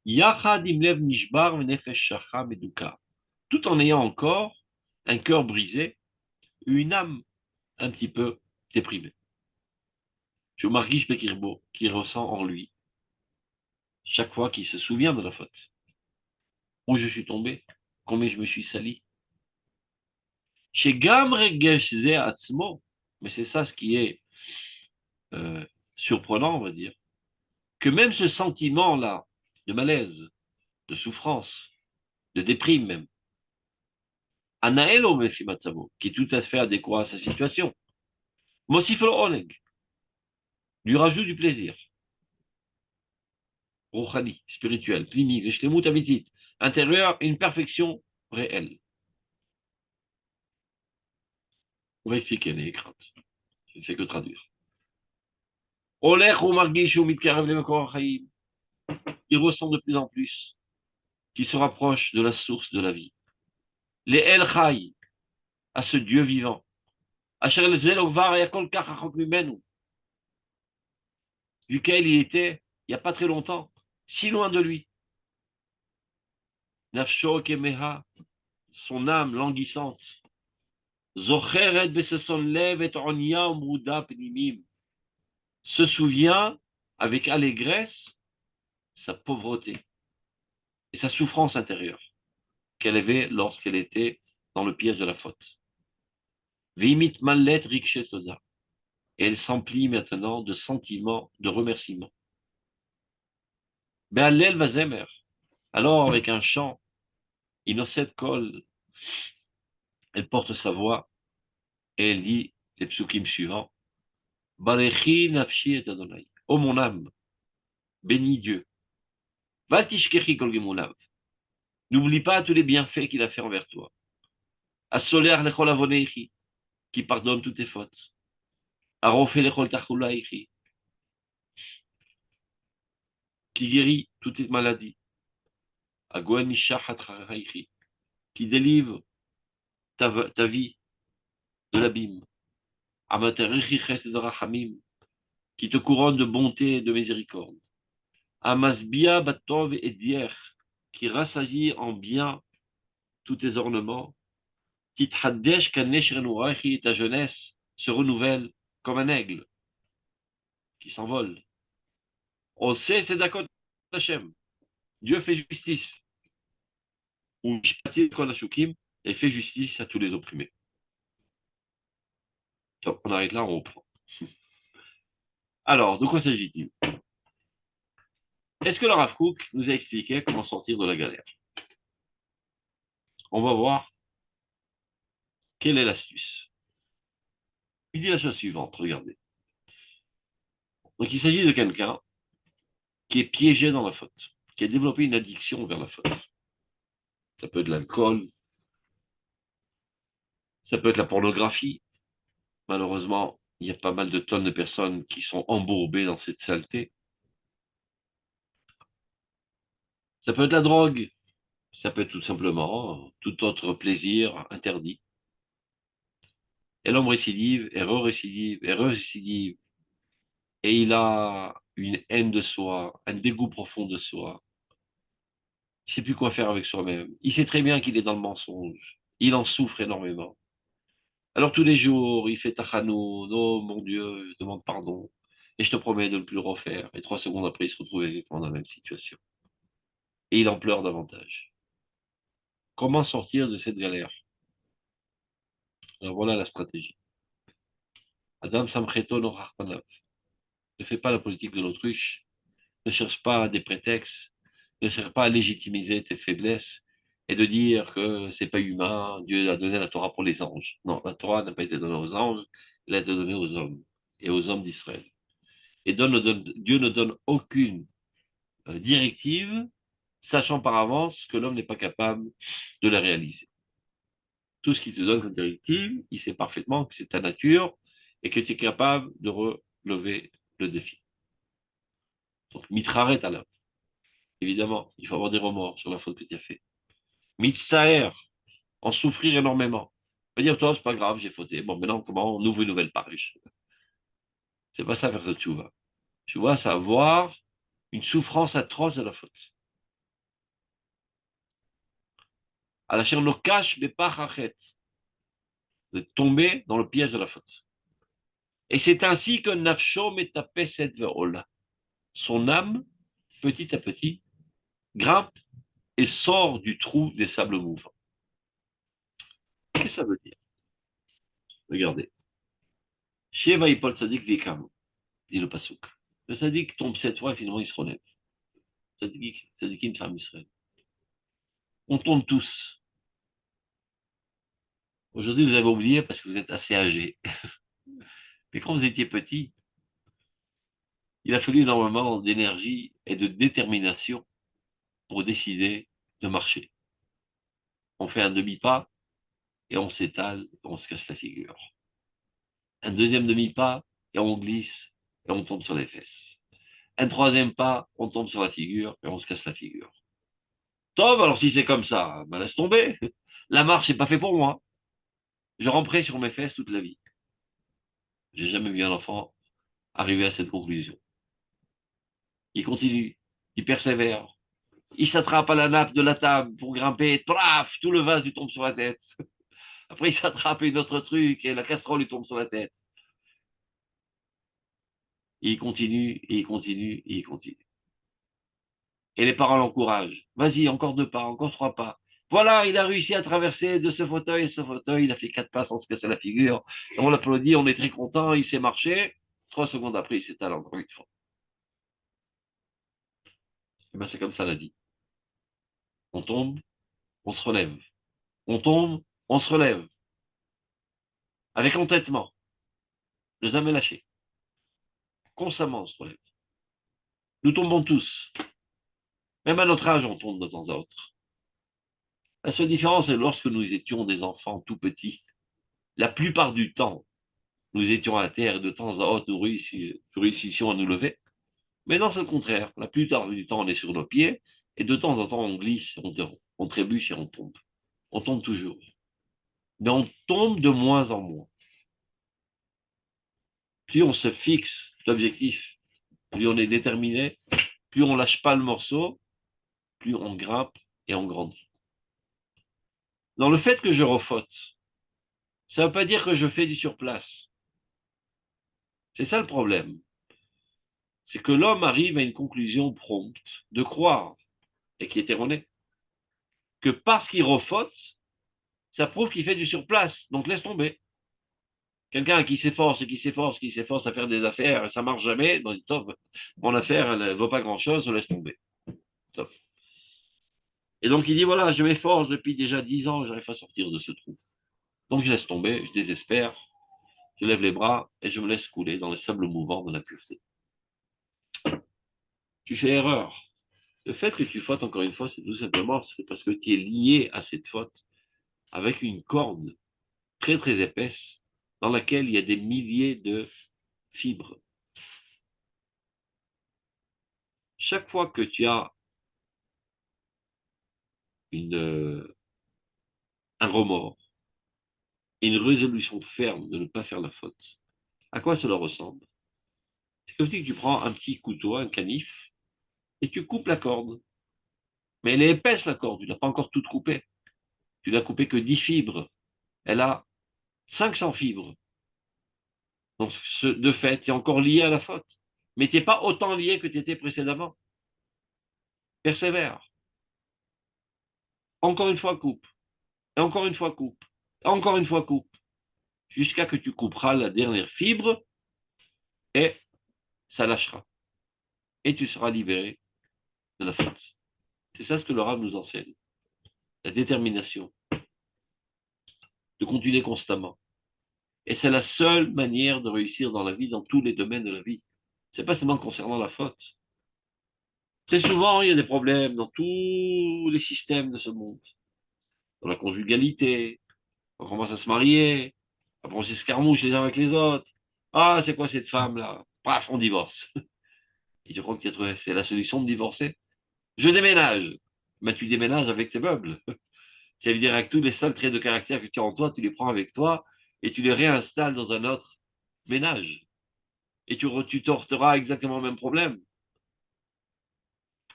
Yachad imlev nishbar nefesh shacha meduka, tout en ayant encore un cœur brisé, une âme un petit peu déprimée. Je marguiche Bekirbo, qui ressent en lui, chaque fois qu'il se souvient de la faute, où je suis tombé, combien je me suis sali. Chez Gamre Geshze Atzmo, mais c'est ça ce qui est surprenant, on va dire, que même ce sentiment-là de malaise, de souffrance, de déprime même, Anaelo Mefimatzamo, qui est tout à fait adéquat à sa situation, Mosiflo Oleg, lui rajoute du plaisir. Rouhani, spirituel, Plini, Veshlemut Amitit, intérieur, une perfection réelle. On va expliquer les craintes. Je ne fais que traduire. Il ressent de plus en plus qu'il se rapproche de la source de la vie. Les El Chai, à ce Dieu vivant. Duquel il était, il n'y a pas très longtemps, si loin de lui. Nafsho Kemeha, son âme languissante. Zocheret Beseson Lev et Onia Mruda Penimim, se souvient avec allégresse sa pauvreté et sa souffrance intérieure qu'elle avait lorsqu'elle était dans le piège de la faute. Vimit mallet rikshetoda. Et elle s'emplit maintenant de sentiments de remerciement. Be'alel vazemer. Alors, avec un chant, Inoset Kol, elle porte sa voix et elle dit les psukim suivants. Barechi nafshi et Adonai. Ô mon âme, bénis Dieu. Vatishkechi kol gemunav. N'oublie pas tous les bienfaits qu'il a fait envers toi. Asoler lechol avoneichi, qui pardonne toutes tes fautes. Arofe lechol tachulaichi, qui guérit toutes tes maladies. Agoen mishachat haraichi, qui délivre ta vie de l'abîme. Amaterichi chesed rachamim, qui te couronne de bonté et de miséricorde. Amasbia batov et dier, qui rassasie en bien tous tes ornements. Tithadesh kanesh renurachi, ta jeunesse se renouvelle comme un aigle qui s'envole. On sait, c'est d'accord, Hachem. Dieu fait justice. Ou et fait justice à tous les opprimés. Donc, on arrête là, on reprend. Alors, de quoi s'agit-il? Est-ce que le Rav Kook nous a expliqué comment sortir de la galère? On va voir quelle est l'astuce. Il dit la chose suivante, regardez. Donc, il s'agit de quelqu'un qui est piégé dans la faute, qui a développé une addiction vers la faute. Ça peut être l'alcool, ça peut être la pornographie. Malheureusement, Il y a pas mal de tonnes de personnes qui sont embourbées dans cette saleté. Ça peut être la drogue, ça peut être tout simplement tout autre plaisir interdit. Et l'homme récidive, et re-récidive, et re-récidive. Et il a une haine de soi, un dégoût profond de soi. Il ne sait plus quoi faire avec soi-même. Il sait très bien qu'il est dans le mensonge. Il en souffre énormément. Alors tous les jours, il fait tachanoun, oh mon Dieu, je demande pardon. Et je te promets de ne plus le refaire. Et 3 secondes après, il se retrouve exactement dans la même situation. Et il en pleure davantage. Comment sortir de cette galère? Alors voilà la stratégie. Adam Samcheto no Rachmanav. Ne fais pas la politique de l'autruche. Ne cherche pas des prétextes. Ne cherche pas à légitimiser tes faiblesses et de dire que c'est pas humain. Dieu a donné la Torah pour les anges. Non, la Torah n'a pas été donnée aux anges. Elle a été donnée aux hommes et aux hommes d'Israël. Et Dieu ne donne aucune directive, sachant par avance que l'homme n'est pas capable de la réaliser. Tout ce qu'il te donne comme directive, il sait parfaitement que c'est ta nature et que tu es capable de relever le défi. Donc, mitraret alors. Évidemment, il faut avoir des remords sur la faute que tu as faite. Mitztaher, en souffrir énormément. Pas dire, toi, c'est pas grave, j'ai fauté. Bon, maintenant, comment on ouvre une nouvelle page? C'est pas ça faire ce tchouva. Tchouva, c'est avoir une souffrance atroce de la faute. À la chair nos cache, mais pas rachet. De tomber dans le piège de la faute. Et c'est ainsi que Nafsho Metapesset Veola. Son âme, petit à petit, grimpe et sort du trou des sables mouvants. Qu'est-ce que ça veut dire? Regardez. Sheva Ipol Sadik Vikam, dit le Pasuk. Le Sadik tombe 7 fois et finalement il se relève. Sadikim Sam Israël. On tombe tous. Aujourd'hui, vous avez oublié parce que vous êtes assez âgé. Mais quand vous étiez petit, il a fallu énormément d'énergie et de détermination pour décider de marcher. On fait un demi-pas et on s'étale, on se casse la figure. Un deuxième demi-pas et on glisse et on tombe sur les fesses. Un troisième pas, on tombe sur la figure et on se casse la figure. Tom, alors si c'est comme ça, ben laisse tomber. La marche, c'est pas fait pour moi. Je ramperai sur mes fesses toute la vie. J'ai jamais vu un enfant arriver à cette conclusion. Il continue, il persévère, il s'attrape à la nappe de la table pour grimper, paf, tout le vase lui tombe sur la tête. Après, il s'attrape à une autre truc et la casserole lui tombe sur la tête. Et il continue, et il continue, et il continue. Et les parents l'encouragent. Vas-y, encore 2 pas, encore 3 pas. Voilà, il a réussi à traverser de ce fauteuil à ce fauteuil. Il a fait 4 pas sans se casser la figure. Et on l'applaudit, on est très content. Il s'est marché. 3 secondes après, il s'étale encore une fois. Et ben, c'est comme ça la vie. On tombe, on se relève. On tombe, on se relève. Avec entêtement. Ne jamais lâcher. Constamment, on se relève. Nous tombons tous. Même à notre âge, on tombe de temps à autre. La seule différence, c'est lorsque nous étions des enfants tout petits. La plupart du temps, nous étions à terre et de temps à autre, nous réussissions à nous lever. Mais non, c'est le contraire. La plupart du temps, on est sur nos pieds et de temps en temps, on glisse, on trébuche et on tombe. On tombe toujours. Mais on tombe de moins en moins. Plus on se fixe l'objectif, plus on est déterminé, plus on lâche pas le morceau, plus on grimpe et on grandit. Dans le fait que je refaute, ça ne veut pas dire que je fais du surplace. C'est ça le problème. C'est que l'homme arrive à une conclusion prompte de croire, et qui est erronée, que parce qu'il refaute, ça prouve qu'il fait du surplace. Donc laisse tomber. Quelqu'un qui s'efforce et qui s'efforce, qui s'efforce à faire des affaires, et ça marche jamais, bon, top, mon affaire, elle ne vaut pas grand-chose, laisse tomber. Top. Et donc il dit, voilà, je m'efforce depuis déjà 10 ans, j'arrive à sortir de ce trou. Donc je laisse tomber, je désespère, je lève les bras et je me laisse couler dans les sables mouvants de la pureté. Tu fais erreur. Le fait que tu fautes, encore une fois, c'est tout simplement c'est parce que tu es lié à cette faute avec une corde très très épaisse dans laquelle il y a des milliers de fibres. Chaque fois que tu as un remords et une résolution ferme de ne pas faire la faute, à quoi cela ressemble? C'est comme si tu prends un petit couteau, un canif, et tu coupes la corde. Mais elle est épaisse, la corde, tu n'as pas encore toute coupée. Tu n'as coupé que 10 fibres. Elle a 500 fibres. Donc, de fait, tu es encore lié à la faute. Mais tu n'es pas autant lié que tu étais précédemment. Persévère. Encore une fois, coupe. Et encore une fois, coupe. Et encore une fois, coupe. Jusqu'à que tu couperas la dernière fibre et ça lâchera. Et tu seras libéré de la faute. C'est ça ce que le Rav nous enseigne. La détermination de continuer constamment. Et c'est la seule manière de réussir dans la vie, dans tous les domaines de la vie. C'est pas seulement concernant la faute. Très souvent, il y a des problèmes dans tous les systèmes de ce monde. Dans la conjugalité, on commence à se marier, après on s'escarmouche les uns avec les autres. Ah, c'est quoi cette femme-là? Paf, on divorce. Et tu crois que c'est la solution de divorcer? Je déménage. Mais tu déménages avec tes meubles. Ça veut dire avec tous les sales traits de caractère que tu as en toi, tu les prends avec toi et tu les réinstalles dans un autre ménage. Et tu torteras exactement le même problème.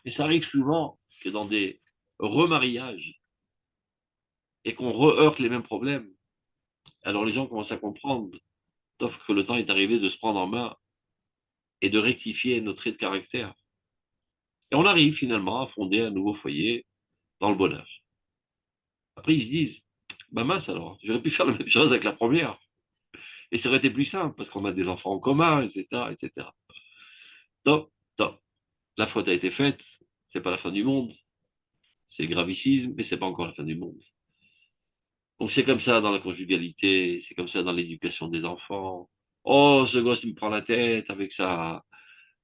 Et ça arrive souvent que dans des remariages et qu'on reheurte les mêmes problèmes. Alors les gens commencent à comprendre, sauf que le temps est arrivé de se prendre en main et de rectifier nos traits de caractère. Et on arrive finalement à fonder un nouveau foyer dans le bonheur. Après, ils se disent, bah mince alors, j'aurais pu faire la même chose avec la première. Et ça aurait été plus simple parce qu'on a des enfants en commun, etc., etc. Top, top. La faute a été faite, c'est pas la fin du monde. C'est gravissime, mais c'est pas encore la fin du monde. Donc c'est comme ça dans la conjugalité, c'est comme ça dans l'éducation des enfants. Oh, ce gosse, il me prend la tête avec sa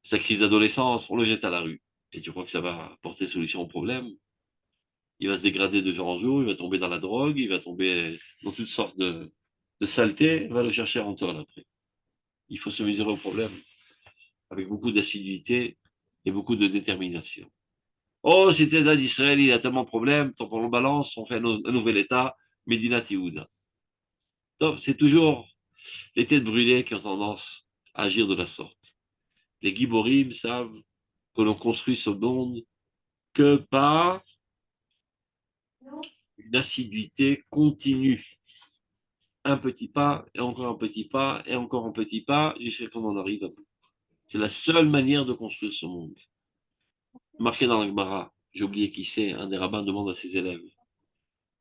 crise d'adolescence, on le jette à la rue. Et tu crois que ça va apporter solution au problème? Il va se dégrader de jour en jour, il va tomber dans la drogue, il va tomber dans toutes sortes de saletés, on va le chercher en retour après. Il faut se mesurer au problème avec beaucoup d'assiduité et beaucoup de détermination. Oh, cet État d'Israël, il a tellement de problèmes, tant qu'on le balance, on fait un nouvel État, Medinat Yehuda. Donc, c'est toujours les têtes brûlées qui ont tendance à agir de la sorte. Les Giborim savent que l'on construit ce monde que par une assiduité continue. Un petit pas, et encore un petit pas, et encore un petit pas, jusqu'à qu'on en arrive à bout. C'est la seule manière de construire ce monde. Marqué dans la Gemara, j'ai oublié qui c'est, un des rabbins demande à ses élèves,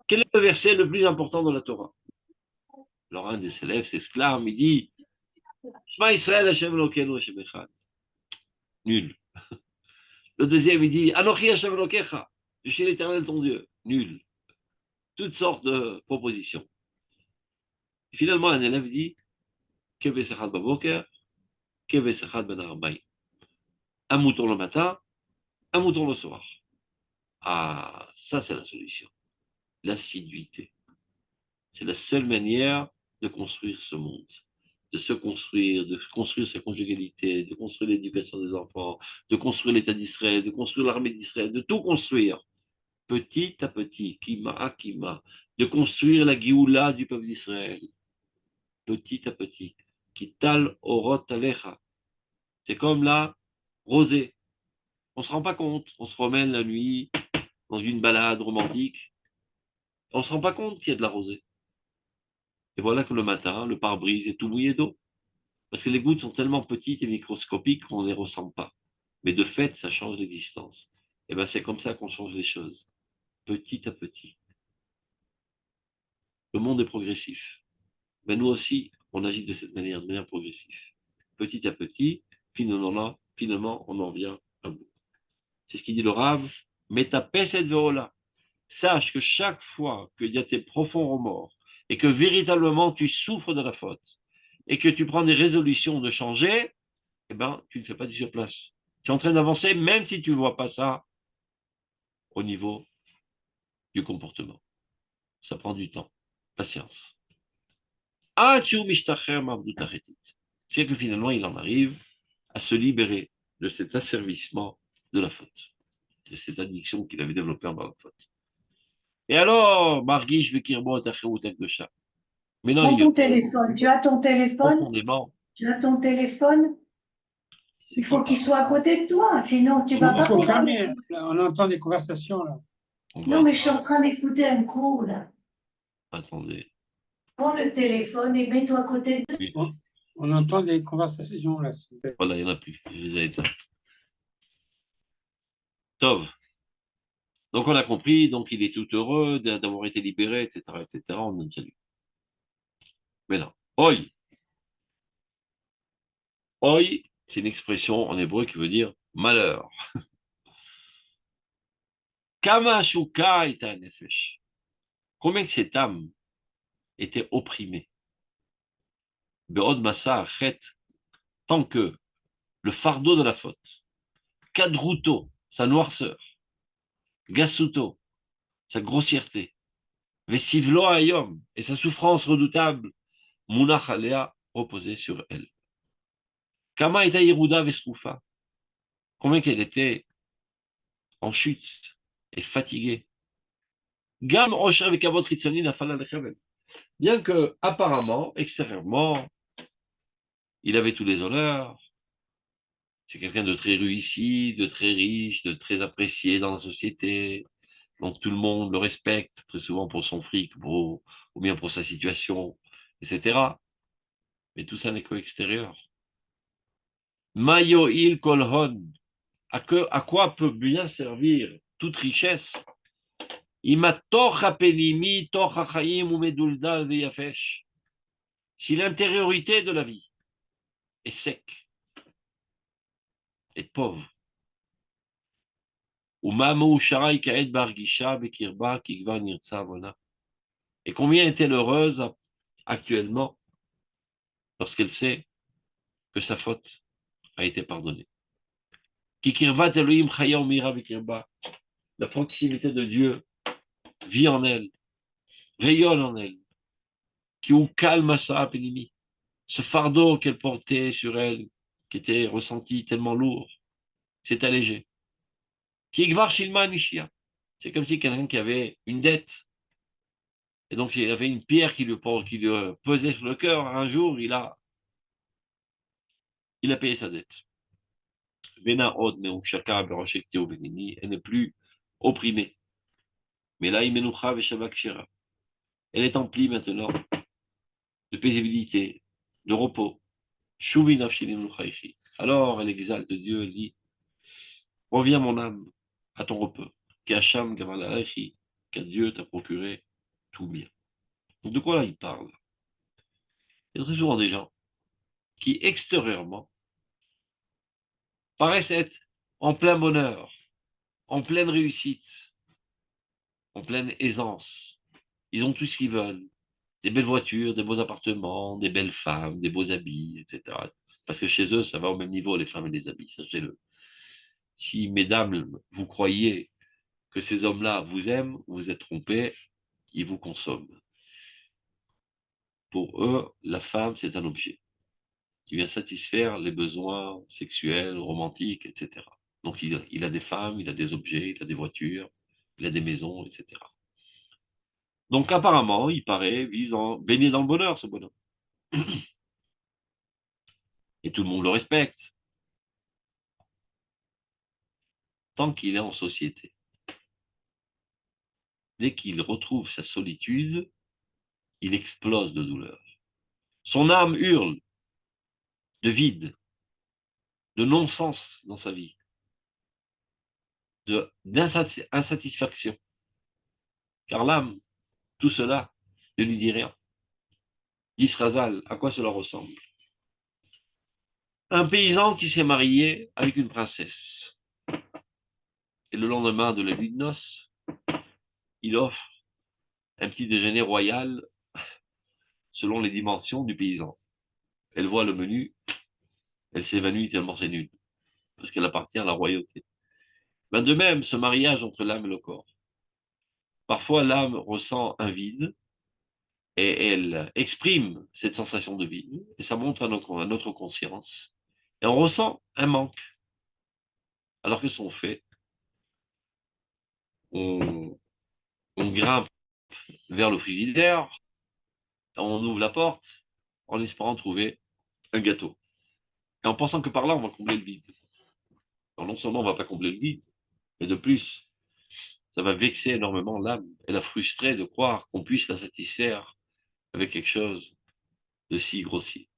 quel est le verset le plus important de la Torah? Alors un des élèves s'exclame, il dit, Shema Israël Hashem Elokeinu Hashem Echad. Nul. Le deuxième, il dit, Anochi Hashem Elokecha. Je suis l'Éternel ton Dieu. Nul. Toutes sortes de propositions. Et finalement, un élève dit, Keve Sechad Baboker, Keve Sechad Ben Arbaï. Un mouton le matin, un mouton le soir. Ah, ça c'est la solution. L'assiduité. C'est la seule manière de construire ce monde, de construire sa conjugalité, de construire l'éducation des enfants, de construire l'État d'Israël, de construire l'armée d'Israël, de tout construire petit à petit, kima à kima, de construire la Géoula du peuple d'Israël, petit à petit. Kital orot alecha. C'est comme la rosée. On ne se rend pas compte. On se promène la nuit dans une balade romantique. On ne se rend pas compte qu'il y a de la rosée. Et voilà que le matin, le pare-brise est tout mouillé d'eau. Parce que les gouttes sont tellement petites et microscopiques qu'on ne les ressent pas. Mais de fait, ça change l'existence. Et bien, c'est comme ça qu'on change les choses, petit à petit. Le monde est progressif. Mais nous aussi, on agit de manière progressive. Petit à petit, finalement, on en vient à bout. C'est ce qu'il dit le Rav, mais ta paix cette là. Sache que chaque fois qu'il y a tes profonds remords et que véritablement tu souffres de la faute et que tu prends des résolutions de changer, eh ben, tu ne fais pas du surplace. Tu es en train d'avancer même si tu ne vois pas ça au niveau du comportement. Ça prend du temps. Patience. C'est que finalement, il en arrive à se libérer de cet asservissement de la faute, de cette addiction qu'il avait développée envers la faute. Et alors, Marguiche Vekirbo de chat. Mais non, Prends il ton téléphone. Tu as ton téléphone? profondément, Tu as ton téléphone? c'est Il qui faut qu'il parle? soit à côté de toi, sinon tu vas Il pas faut pouvoir fermer, l'écouter. là, on entend des conversations là. On va Non, mais je suis entendre. en train d'écouter un cours, là. Attendez. Prends le téléphone et mets-toi à côté de... Oui. On entend des conversations là. Voilà, il n'y en a plus. Je les ai éteintes. Tov. Donc on a compris, donc il est tout heureux d'avoir été libéré, etc., etc. On a déjà lu. Mais non. Oi. Oi, c'est une expression en hébreu qui veut dire malheur. Kama shuka ita nefesh. Combien que cette âme était opprimée. Be'od massa chet, tant que le fardeau de la faute, kadruto, sa noirceur, gasuto, sa grossièreté, vesivlo ayom, et sa souffrance redoutable, munach alea, reposait sur elle. Kama ita iruda vesrufa. Combien qu'elle était en chute et fatiguée. Gam Osha avec Avot Ritzani Nafala Lechavel. Bien que, apparemment, extérieurement, il avait tous les honneurs. C'est quelqu'un de très réussi, de très riche, de très apprécié dans la société. Donc tout le monde le respecte, très souvent pour son fric, ou bien pour sa situation, etc. Mais tout ça n'est qu'extérieur. Mayo il kolhon. À quoi peut bien servir toute richesse? Si l'intériorité de la vie est sec, est pauvre, et combien est-elle heureuse actuellement lorsqu'elle sait que sa faute a été pardonnée. La proximité de Dieu vit en elle, rayonne en elle, qui ou calme sa pénimi. Ce fardeau qu'elle portait sur elle, qui était ressenti tellement lourd, s'est allégé. C'est comme si quelqu'un qui avait une dette, et donc il avait une pierre qui lui pesait sur le cœur. Un jour, il a payé sa dette. Elle n'est plus opprimée. Mais là, elle est emplie maintenant de paisibilité, de repos. Alors, elle exalte Dieu, elle dit, reviens mon âme à ton repos, car Dieu t'a procuré tout bien. Donc, de quoi là il parle? Il y a très souvent des gens qui, extérieurement, paraissent être en plein bonheur, en pleine réussite, en pleine aisance. Ils ont tout ce qu'ils veulent. Des belles voitures, des beaux appartements, des belles femmes, des beaux habits, etc. Parce que chez eux, ça va au même niveau, les femmes et les habits, sachez-le. Si, mesdames, vous croyez que ces hommes-là vous aiment, vous êtes trompés, ils vous consomment. Pour eux, la femme, c'est un objet qui vient satisfaire les besoins sexuels, romantiques, etc. Donc, il a des femmes, il a des objets, il a des voitures, il a des maisons, etc. Donc, apparemment, il paraît baigné dans le bonheur, ce bonhomme. Et tout le monde le respecte, tant qu'il est en société. Dès qu'il retrouve sa solitude, il explose de douleur. Son âme hurle de vide, de non-sens dans sa vie, d'insatisfaction. Car l'âme, tout cela ne lui dit rien. Disrazal, à quoi cela ressemble? Un paysan qui s'est marié avec une princesse. Et le lendemain de la nuit de noces, il offre un petit déjeuner royal selon les dimensions du paysan. Elle voit le menu, elle s'évanouit tellement c'est nul, parce qu'elle appartient à la royauté. Ben de même, ce mariage entre l'âme et le corps. Parfois, l'âme ressent un vide, et elle exprime cette sensation de vide, et ça montre à notre conscience, et on ressent un manque. Alors que sont fait, on, on grimpe vers le frigidaire, on ouvre la porte en espérant trouver un gâteau. Et en pensant que par là, on va combler le vide. Alors non seulement on ne va pas combler le vide, mais de plus, ça va vexer énormément l'âme et la frustrer de croire qu'on puisse la satisfaire avec quelque chose de si grossier.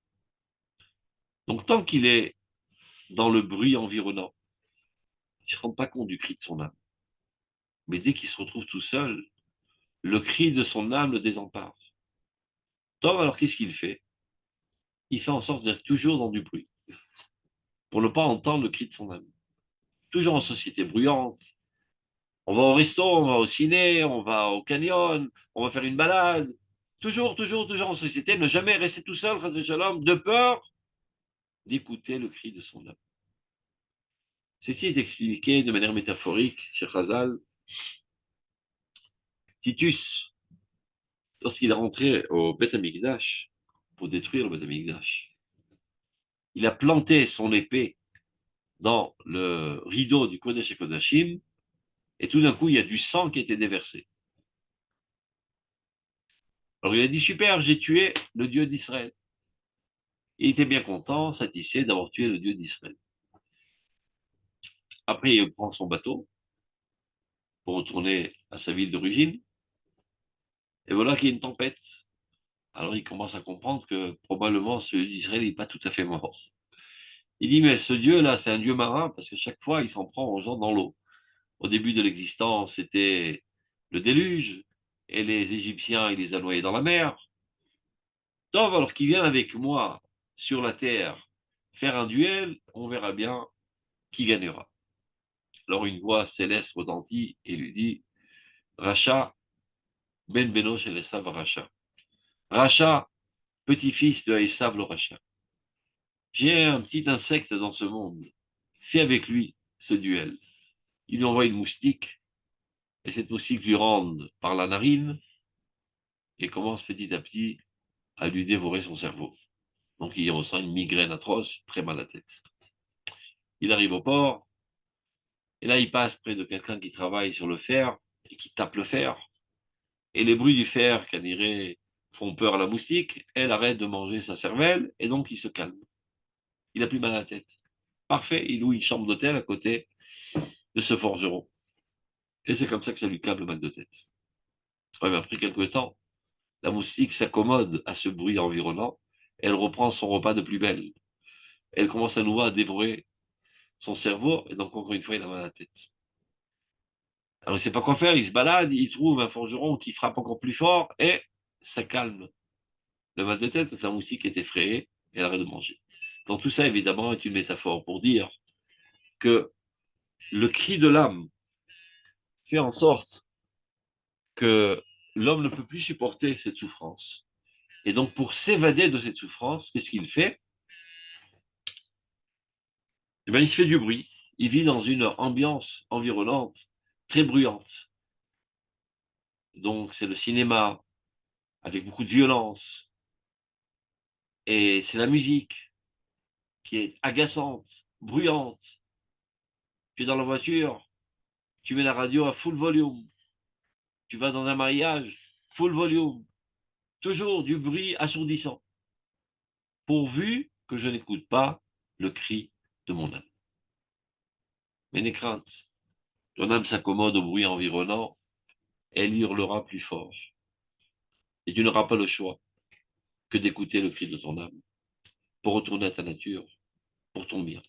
Donc tant qu'il est dans le bruit environnant, il ne se rend pas compte du cri de son âme. Mais dès qu'il se retrouve tout seul, le cri de son âme le désempare. Tom, alors qu'est-ce qu'il fait? Il fait en sorte d'être toujours dans du bruit, pour ne pas entendre le cri de son âme. Toujours en société bruyante. On va au resto, on va au ciné, on va au canyon, on va faire une balade. Toujours, toujours, toujours en société, ne jamais rester tout seul, shalom, de peur d'écouter le cri de son âme. Ceci est expliqué de manière métaphorique sur Chazal. Titus, lorsqu'il est rentré au Beth Amikdash pour détruire le Beth Amikdash, il a planté son épée dans le rideau du Kodesh et Kodashim, et tout d'un coup, il y a du sang qui a été déversé. Alors il a dit, super, j'ai tué le Dieu d'Israël. Il était bien content, satisfait d'avoir tué le Dieu d'Israël. Après, il prend son bateau pour retourner à sa ville d'origine, et voilà qu'il y a une tempête. Alors il commence à comprendre que probablement ce Dieu d'Israël n'est pas tout à fait mort. Il dit, mais ce Dieu-là, c'est un Dieu marin, parce que chaque fois, il s'en prend aux gens dans l'eau. Au début de l'existence, c'était le déluge, et les Égyptiens, il les a noyés dans la mer. Donc, alors qu'il vienne avec moi sur la terre faire un duel, on verra bien qui gagnera. Alors une voix céleste retentit et lui dit, Racha, ben Benoch el Esav Racha. Racha, petit-fils de Esav le Racha. J'ai un petit insecte dans ce monde. Fais avec lui ce duel. Il lui envoie une moustique, et cette moustique lui rentre par la narine et commence petit à petit à lui dévorer son cerveau. Donc il ressent une migraine atroce, très mal à la tête. Il arrive au port, et là il passe près de quelqu'un qui travaille sur le fer et qui tape le fer. Et les bruits du fer, qu'on dirait, font peur à la moustique. Elle arrête de manger sa cervelle et donc il se calme. Il n'a plus mal à la tête. Parfait, il loue une chambre d'hôtel à côté de ce forgeron. Et c'est comme ça que ça lui calme le mal de tête. Après quelques temps, la moustique s'accommode à ce bruit environnant. Elle reprend son repas de plus belle. Elle commence à nouveau à dévorer son cerveau et donc encore une fois, il a mal à la tête. Alors il ne sait pas quoi faire, il se balade, il trouve un forgeron qui frappe encore plus fort et ça calme le mal de tête, la moustique est effrayée et elle arrête de manger. Donc tout ça, évidemment, est une métaphore pour dire que le cri de l'âme fait en sorte que l'homme ne peut plus supporter cette souffrance. Et donc, pour s'évader de cette souffrance, qu'est-ce qu'il fait? Eh bien, il se fait du bruit. Il vit dans une ambiance environnante très bruyante. Donc, c'est le cinéma avec beaucoup de violence. Et c'est la musique qui est agaçante, bruyante. Tu es dans la voiture, tu mets la radio à full volume. Tu vas dans un mariage, full volume. Toujours du bruit assourdissant. Pourvu que je n'écoute pas le cri de mon âme. Mais n'aie crainte. Ton âme s'accommode au bruit environnant, elle hurlera plus fort. Et tu n'auras pas le choix que d'écouter le cri de ton âme pour retourner à ta nature, pour ton bien.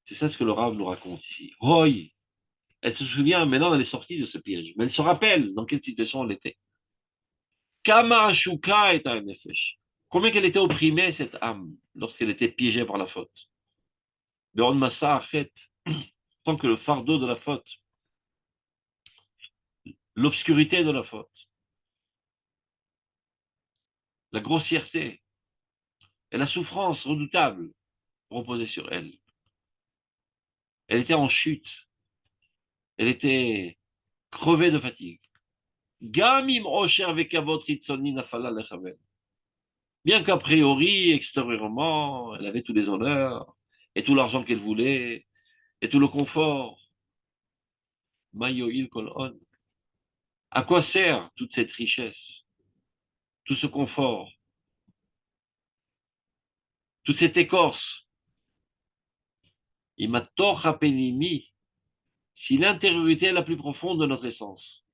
C'est ça ce que le Rav nous raconte ici. Roy, elle se souvient, maintenant elle est sortie de ce piège, mais elle se rappelle dans quelle situation elle était. Kama Shuka est un nefesh. Combien qu'elle était opprimée, cette âme, lorsqu'elle était piégée par la faute. Beron Massa Achet, tant que le fardeau de la faute, l'obscurité de la faute, la grossièreté et la souffrance redoutable reposaient sur elle. Elle était en chute, elle était crevée de fatigue. Gamim Osher Vekavot Ritzoni Nafala Lechavel. Bien qu'a priori, extérieurement, elle avait tous les honneurs, et tout l'argent qu'elle voulait, et tout le confort. Mayoil Kol On. À quoi sert toute cette richesse, tout ce confort, toute cette écorce? Imator Hapenimi, si l'intériorité est la plus profonde de notre essence,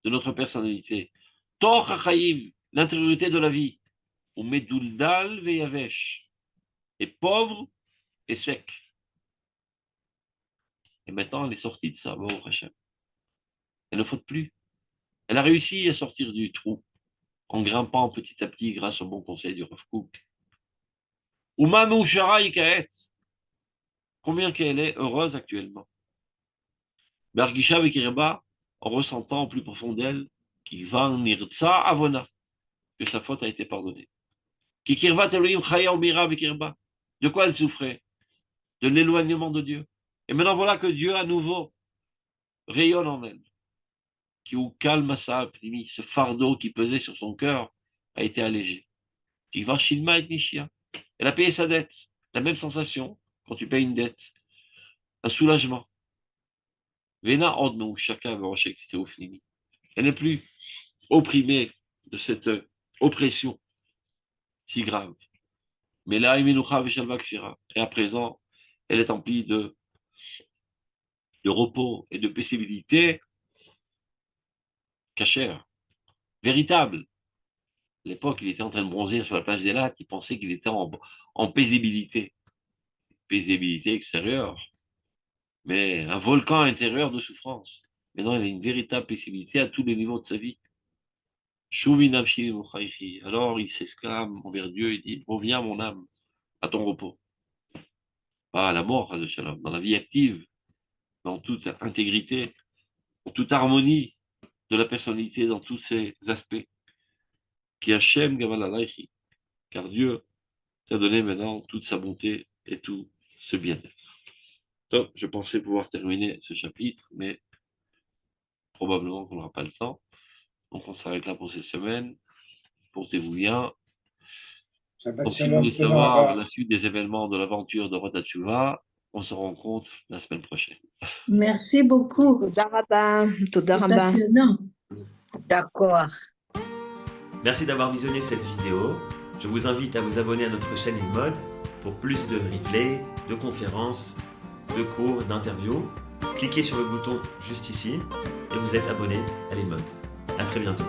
de notre personnalité. Tor HaChaim, l'intériorité de la vie. Ou Meduldal Veyavesh, est pauvre et sec. Et maintenant, elle est sortie de ça, Baruch Hashem. Elle ne faute plus. Elle a réussi à sortir du trou, en grimpant petit à petit grâce au bon conseil du Rav Kook. Umanu Shara Ikaet, combien qu'elle est heureuse actuellement. Bergisha Vekirba, en ressentant au plus profond d'elle, qui va nirtsa avona, que sa faute a été pardonnée. Kikirva Elohim Chaya Omira Vekirba, de quoi elle souffrait? De l'éloignement de Dieu. Et maintenant voilà que Dieu à nouveau rayonne en elle. Qui ou calme sa primi, ce fardeau qui pesait sur son cœur a été allégé. Qui va Shilma et Nishia. Elle a payé sa dette. La même sensation quand tu payes une dette. Un soulagement. Vena Odnou, chacun veut Fnimi. Elle n'est plus opprimée de cette oppression si grave. Mais là, et à présent, elle est emplie de repos et de paisibilité cachère, véritable. À l'époque, il était en train de bronzer sur la plage des Lacs, il pensait qu'il était en paisibilité. Paisibilité extérieure, mais un volcan intérieur de souffrance. Maintenant, il a une véritable paisibilité à tous les niveaux de sa vie. Alors, il s'exclame envers Dieu et dit, reviens mon âme, à ton repos. Pas à la mort, dans la vie active, dans toute intégrité, en toute harmonie de la personnalité, dans tous ses aspects. Qui Hachem Gavalalaichi, car Dieu t'a donné maintenant toute sa bonté et tout ce bien-être. Donc, je pensais pouvoir terminer ce chapitre, mais probablement qu'on n'aura pas le temps. Donc, on s'arrête là pour cette semaine. Portez-vous bien. Shabbat Donc, si vous shalom, voulez Toda savoir Rabba. la suite des événements de l'aventure de Rosh Hashanah, on se rencontre la semaine prochaine. Merci beaucoup. תודה רבה, תודה C'est רבה. passionnant. D'accord. Merci d'avoir visionné cette vidéo. Je vous invite à vous abonner à notre chaîne InMode pour plus de replays, de conférences, de cours, d'interviews. Cliquez sur le bouton juste ici et vous êtes abonné à l'InMode. À très bientôt.